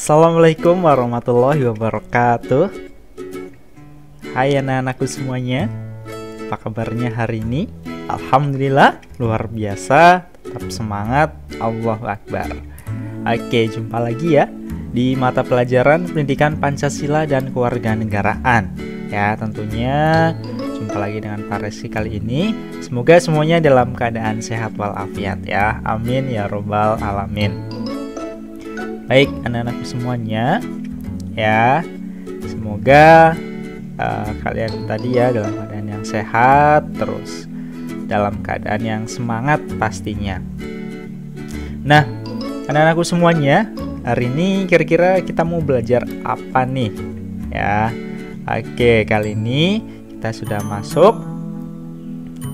Assalamualaikum warahmatullahi wabarakatuh. Hai anak-anakku semuanya, apa kabarnya hari ini? Alhamdulillah, luar biasa, tetap semangat, Allahu Akbar. Oke, jumpa lagi ya di mata pelajaran Pendidikan Pancasila dan Kewarganegaraan. Ya, tentunya jumpa lagi dengan Pak Reski kali ini. Semoga semuanya dalam keadaan sehat walafiat ya. Amin ya robbal alamin. Baik anak-anakku semuanya, ya semoga kalian tadi ya dalam keadaan yang sehat, terus dalam keadaan yang semangat pastinya. Nah anak-anakku semuanya, hari ini kira-kira kita mau belajar apa nih ya? Oke, kali ini kita sudah masuk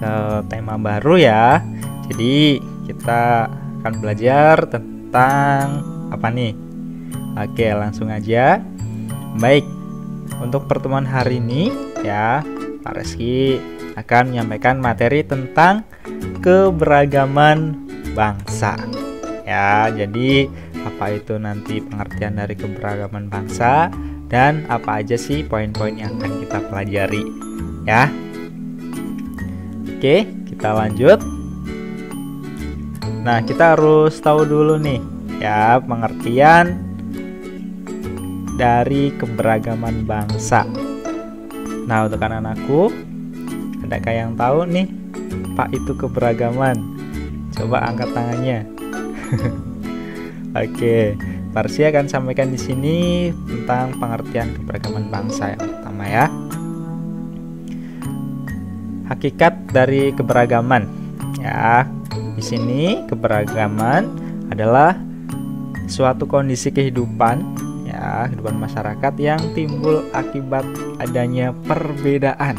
ke tema baru ya. Jadi kita akan belajar tentang apa nih? Oke, langsung aja. Baik, untuk pertemuan hari ini ya, Pak Reski akan menyampaikan materi tentang keberagaman bangsa. Ya, jadi apa itu nanti pengertian dari keberagaman bangsa dan apa aja sih poin-poin yang akan kita pelajari ya. Oke, kita lanjut. Nah, kita harus tahu dulu nih ya pengertian dari keberagaman bangsa. Nah, untuk anak-anakku, adakah yang tahu nih Pak itu keberagaman? Coba angkat tangannya. Oke, Pak Reski akan sampaikan di sini tentang pengertian keberagaman bangsa yang pertama ya. Hakikat dari keberagaman. Ya, di sini keberagaman adalah suatu kondisi kehidupan ya, kehidupan masyarakat yang timbul akibat adanya perbedaan.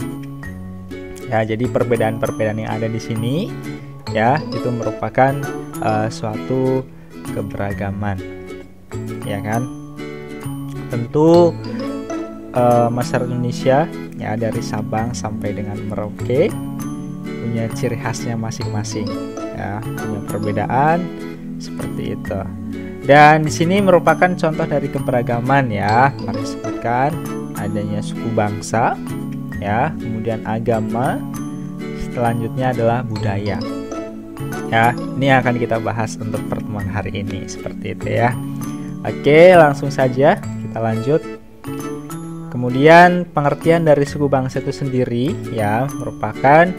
Ya, jadi perbedaan-perbedaan yang ada di sini ya itu merupakan suatu keberagaman. Ya kan? Tentu masyarakat Indonesia ya dari Sabang sampai dengan Merauke punya ciri khasnya masing-masing ya, punya perbedaan seperti itu. Dan di sini merupakan contoh dari keberagaman ya. Mari sebutkan adanya suku bangsa ya, kemudian agama, selanjutnya adalah budaya. Ya, ini akan kita bahas untuk pertemuan hari ini seperti itu ya. Oke, langsung saja kita lanjut. Kemudian pengertian dari suku bangsa itu sendiri ya merupakan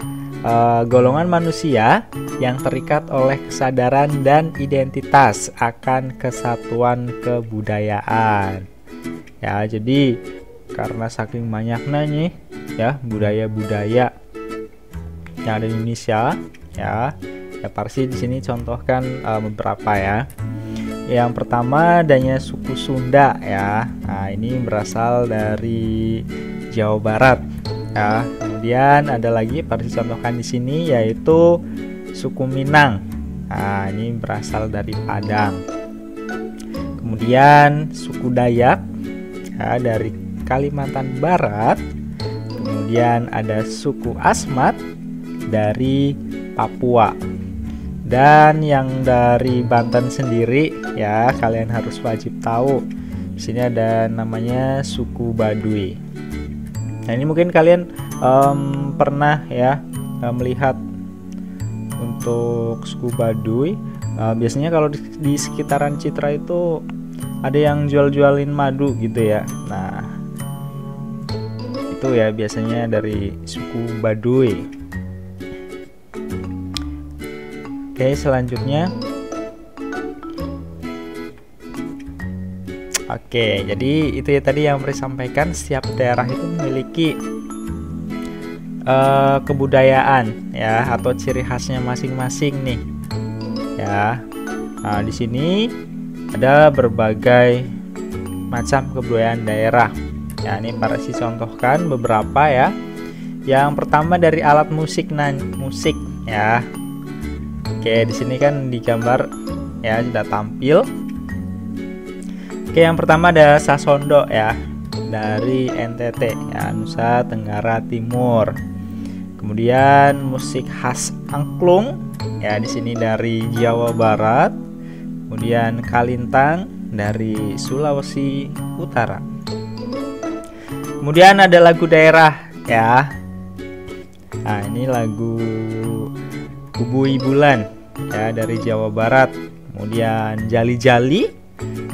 golongan manusia yang terikat oleh kesadaran dan identitas akan kesatuan kebudayaan. Ya, jadi karena saking banyaknya nih ya budaya-budaya yang ada di Indonesia ya, Parsi di sini contohkan beberapa ya. Yang pertama adanya suku Sunda ya. Nah, ini berasal dari Jawa Barat ya. Kemudian ada lagi Parsi contohkan di sini yaitu suku Minang. Nah, ini berasal dari Padang. Kemudian suku Dayak ya, dari Kalimantan Barat. Kemudian ada suku Asmat dari Papua. Dan yang dari Banten sendiri ya, kalian harus wajib tahu. Di sini ada namanya suku Baduy. Nah, ini mungkin kalian pernah ya melihat untuk suku Baduy. Biasanya kalau di sekitaran Citra itu ada yang jual-jualin madu gitu ya. Nah, itu ya biasanya dari suku Baduy. Oke, selanjutnya. Oke, jadi itu ya tadi yang saya sampaikan, setiap daerah itu memiliki kebudayaan ya atau ciri khasnya masing-masing nih ya. Nah, di sini ada berbagai macam kebudayaan daerah ya. Ini Pak Reski contohkan beberapa ya. Yang pertama dari alat musik musik ya. Oke, di sini kan digambar ya, sudah tampil. Oke, yang pertama ada sasondo ya, dari NTT ya, Nusa Tenggara Timur. Kemudian musik khas angklung ya, di sini dari Jawa Barat. Kemudian kalintang dari Sulawesi Utara. Kemudian ada lagu daerah ya. Nah, ini lagu Bubui Bulan ya dari Jawa Barat. Kemudian Jali Jali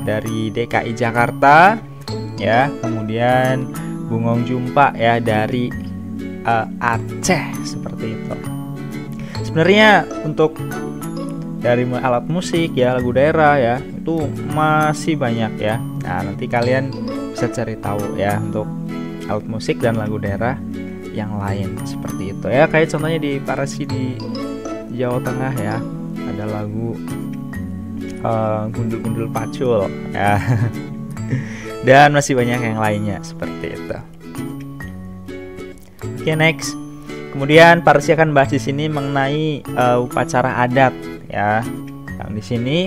dari DKI Jakarta ya. Kemudian Bungong Jumpa ya dari Aceh, seperti itu. Sebenarnya untuk dari alat musik ya, lagu daerah ya, itu masih banyak ya. Nah, nanti kalian bisa cari tahu ya untuk alat musik dan lagu daerah yang lain seperti itu ya. Kayak contohnya di Parasi di Jawa Tengah ya, ada lagu Gundul-Gundul Pacul ya. Dan masih banyak yang lainnya seperti itu. Oke, next. Kemudian Parsi akan bahas di sini mengenai upacara adat ya. Yang di sini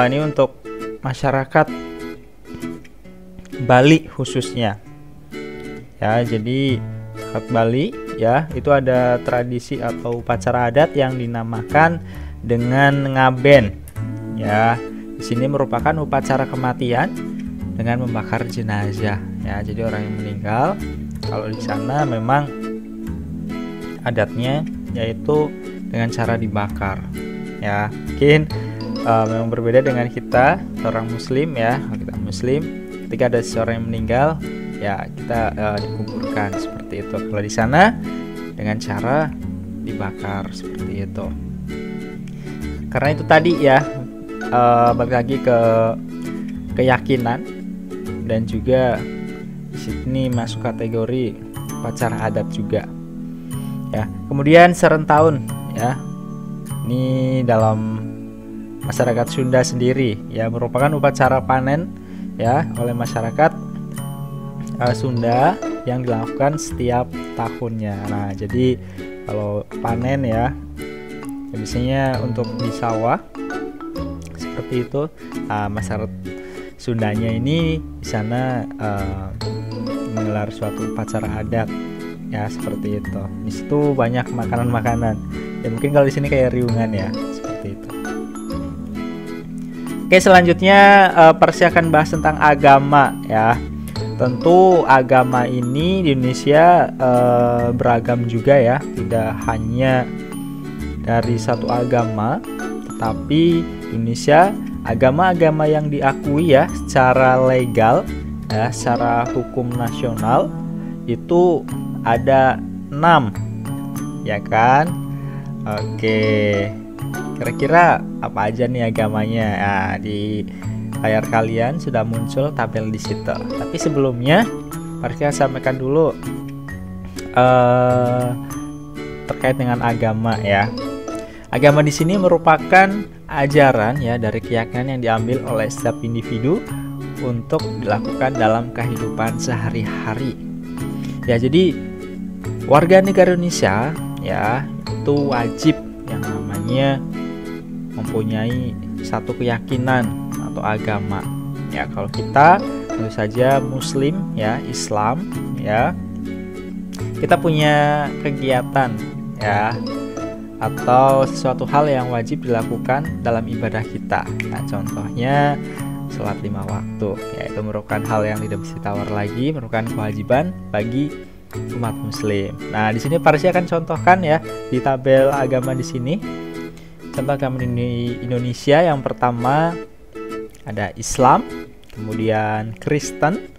ini untuk masyarakat Bali khususnya. Ya, jadi masyarakat Bali ya, itu ada tradisi atau upacara adat yang dinamakan dengan ngaben. Ya, di sini merupakan upacara kematian dengan membakar jenazah ya. Jadi orang yang meninggal kalau di sana memang adatnya yaitu dengan cara dibakar ya. Mungkin memang berbeda dengan kita orang muslim ya. Kalau kita muslim, ketika ada seseorang yang meninggal ya kita dikuburkan seperti itu. Kalau di sana dengan cara dibakar seperti itu. Karena itu tadi ya, balik lagi ke keyakinan dan juga di sini masuk kategori upacara adat juga ya. Kemudian serentahun ya, ini dalam masyarakat Sunda sendiri ya, merupakan upacara panen ya oleh masyarakat Sunda yang dilakukan setiap tahunnya. Nah, jadi kalau panen ya, biasanya untuk di sawah seperti itu. Masyarakat Sundanya ini di sana menggelar suatu upacara adat ya, seperti itu. Di situ banyak makanan-makanan. Ya mungkin kalau di sini kayak riungan ya, seperti itu. Oke, selanjutnya Persi akan bahas tentang agama ya. Tentu agama ini di Indonesia beragam juga ya, tidak hanya dari satu agama, tetapi di Indonesia agama-agama yang diakui ya secara legal ya, secara hukum nasional itu ada 6 ya kan. Oke, kira-kira apa aja nih agamanya? Nah, di layar kalian sudah muncul tabel di situ. Tapi sebelumnya Parsi sampaikan dulu terkait dengan agama ya. Agama di sini merupakan ajaran ya dari keyakinan yang diambil oleh setiap individu untuk dilakukan dalam kehidupan sehari-hari. Ya, jadi warga negara Indonesia ya itu wajib yang namanya mempunyai satu keyakinan atau agama. Ya, kalau kita tentu saja Muslim ya, Islam ya, kita punya kegiatan ya atau sesuatu hal yang wajib dilakukan dalam ibadah kita. Nah, contohnya sholat 5 waktu, yaitu merupakan hal yang tidak bisa ditawar lagi, merupakan kewajiban bagi umat Muslim. Nah, di sini Parsi akan contohkan ya di tabel agama di sini. Contoh agama di Indonesia yang pertama ada Islam, kemudian Kristen.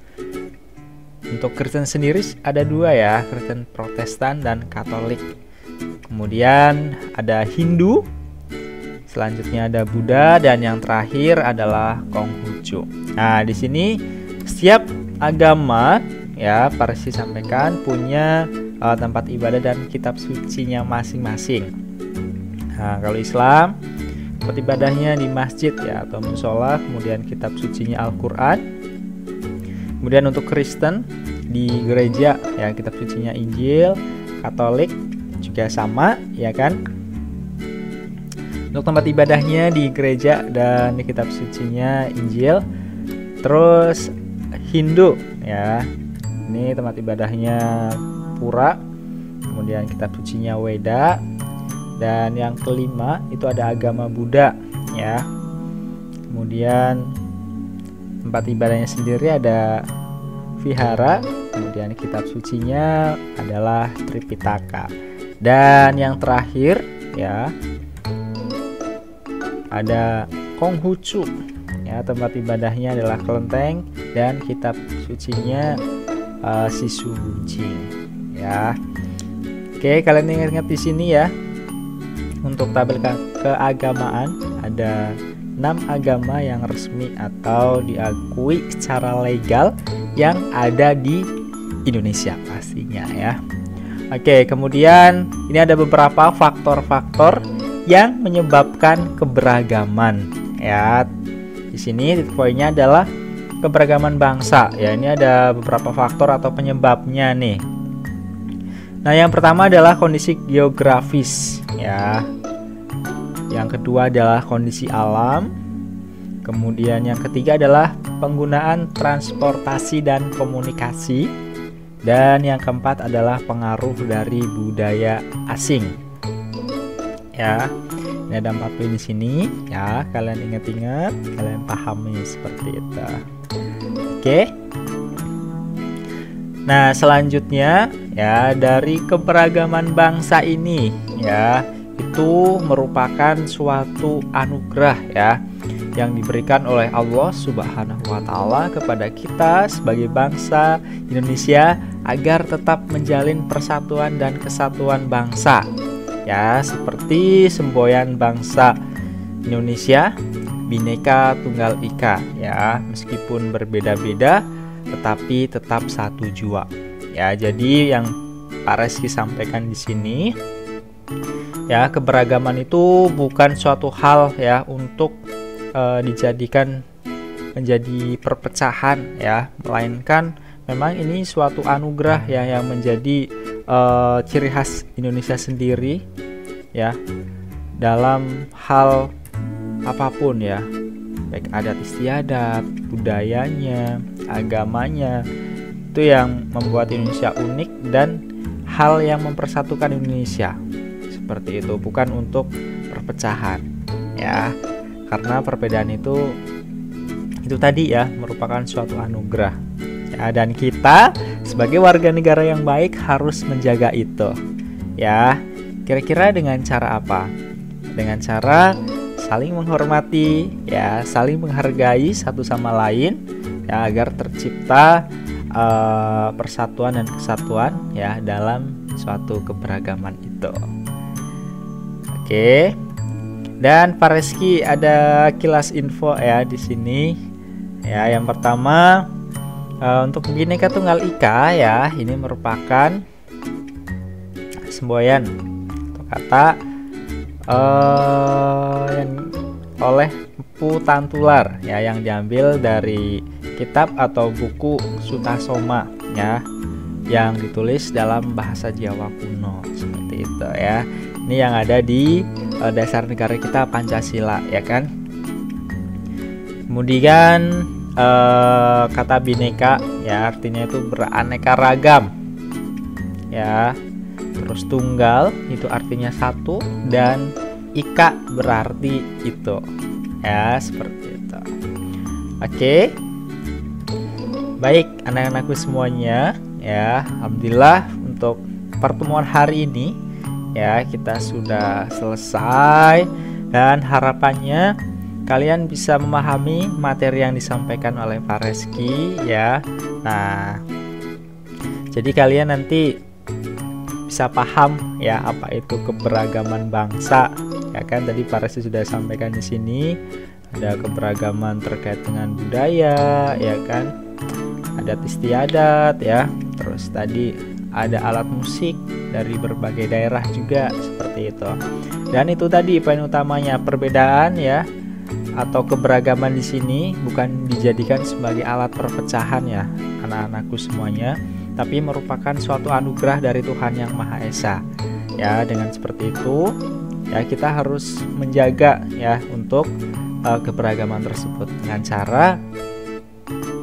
Untuk Kristen sendiri ada 2 ya, Kristen Protestan dan Katolik. Kemudian ada Hindu, selanjutnya ada Buddha, dan yang terakhir adalah Konghucu. Nah, di sini setiap agama ya Parsi sampaikan punya tempat ibadah dan kitab sucinya masing-masing. Nah, kalau Islam tempat ibadahnya di masjid ya atau musola, kemudian kitab sucinya Al-Qur'an. Kemudian untuk Kristen di gereja ya kitab sucinya Injil. Katolik juga sama ya kan. Untuk tempat ibadahnya di gereja dan di kitab sucinya Injil. Terus Hindu ya, ini tempat ibadahnya Pura, kemudian kitab sucinya Weda. Dan yang kelima itu ada agama Buddha ya. Kemudian tempat ibadahnya sendiri ada vihara, kemudian kitab sucinya adalah Tripitaka. Dan yang terakhir ya ada Konghucu. Ya, tempat ibadahnya adalah kelenteng dan kitab sucinya Sisu Buncing. Ya. Oke, kalian ingat-ingat di sini ya. Untuk tabel keagamaan ada 6 agama yang resmi atau diakui secara legal yang ada di Indonesia pastinya ya. Oke, kemudian ini ada beberapa faktor-faktor yang menyebabkan keberagaman ya. Di sini titik poinnya adalah keberagaman bangsa ya. Ini ada beberapa faktor atau penyebabnya nih. Nah, yang pertama adalah kondisi geografis ya. Yang kedua adalah kondisi alam. Kemudian yang ketiga adalah penggunaan transportasi dan komunikasi. Dan yang keempat adalah pengaruh dari budaya asing. Ya. Ini ada 4 poin di sini ya, kalian ingat-ingat, kalian pahami seperti itu. Oke. Nah, selanjutnya ya, dari keberagaman bangsa ini ya, itu merupakan suatu anugerah ya yang diberikan oleh Allah Subhanahu wa taala kepada kita sebagai bangsa Indonesia agar tetap menjalin persatuan dan kesatuan bangsa. Ya, seperti semboyan bangsa Indonesia Bhinneka Tunggal Ika ya, meskipun berbeda-beda tetapi tetap satu jua. Ya, jadi yang Pak Reski sampaikan di sini ya, keberagaman itu bukan suatu hal ya untuk dijadikan menjadi perpecahan ya, melainkan memang ini suatu anugerah ya yang menjadi ciri khas Indonesia sendiri ya, dalam hal apapun ya, baik adat istiadat, budayanya, agamanya, itu yang membuat Indonesia unik dan hal yang mempersatukan Indonesia. Seperti itu, bukan untuk perpecahan ya, karena perbedaan itu tadi ya merupakan suatu anugerah ya, dan kita sebagai warga negara yang baik harus menjaga itu ya. Kira-kira dengan cara apa? Dengan cara saling menghormati ya, saling menghargai satu sama lain ya, agar tercipta persatuan dan kesatuan ya dalam suatu keberagaman itu. Oke. Dan Pak Reski ada kilas info ya di sini ya. Yang pertama, untuk Bhinneka Tunggal Ika ya, ini merupakan semboyan atau kata yang oleh Empu Tantular ya, yang diambil dari kitab atau buku Sutasoma ya, yang ditulis dalam bahasa Jawa kuno seperti itu ya. Ini yang ada di dasar negara kita Pancasila ya kan. Kemudian kata Bhinneka ya, artinya itu beraneka ragam ya. Terus tunggal itu artinya satu, dan ika berarti itu ya, seperti itu. Oke. Baik anak-anakku semuanya ya, alhamdulillah untuk pertemuan hari ini ya kita sudah selesai, dan harapannya kalian bisa memahami materi yang disampaikan oleh Pak Reski ya. Nah, jadi kalian nanti bisa paham ya apa itu keberagaman bangsa ya kan. Tadi Pak Reski sudah sampaikan di sini ada keberagaman terkait dengan budaya ya kan, adat istiadat ya, terus tadi ada alat musik dari berbagai daerah juga seperti itu. Dan itu tadi poin utamanya, perbedaan ya atau keberagaman di sini bukan dijadikan sebagai alat perpecahan ya anak-anakku semuanya, tapi merupakan suatu anugerah dari Tuhan Yang Maha Esa. Ya, dengan seperti itu ya kita harus menjaga ya untuk keberagaman tersebut dengan cara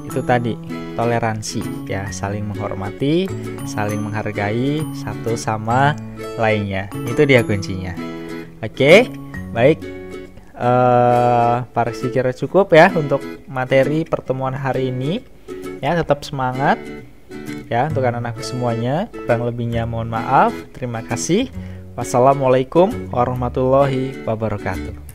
itu tadi, toleransi ya, saling menghormati, saling menghargai satu sama lainnya. Itu dia kuncinya. Oke, baik. Pak kira cukup ya untuk materi pertemuan hari ini. Ya, tetap semangat ya untuk anak-anakku semuanya. Kurang lebihnya mohon maaf. Terima kasih. Wassalamualaikum warahmatullahi wabarakatuh.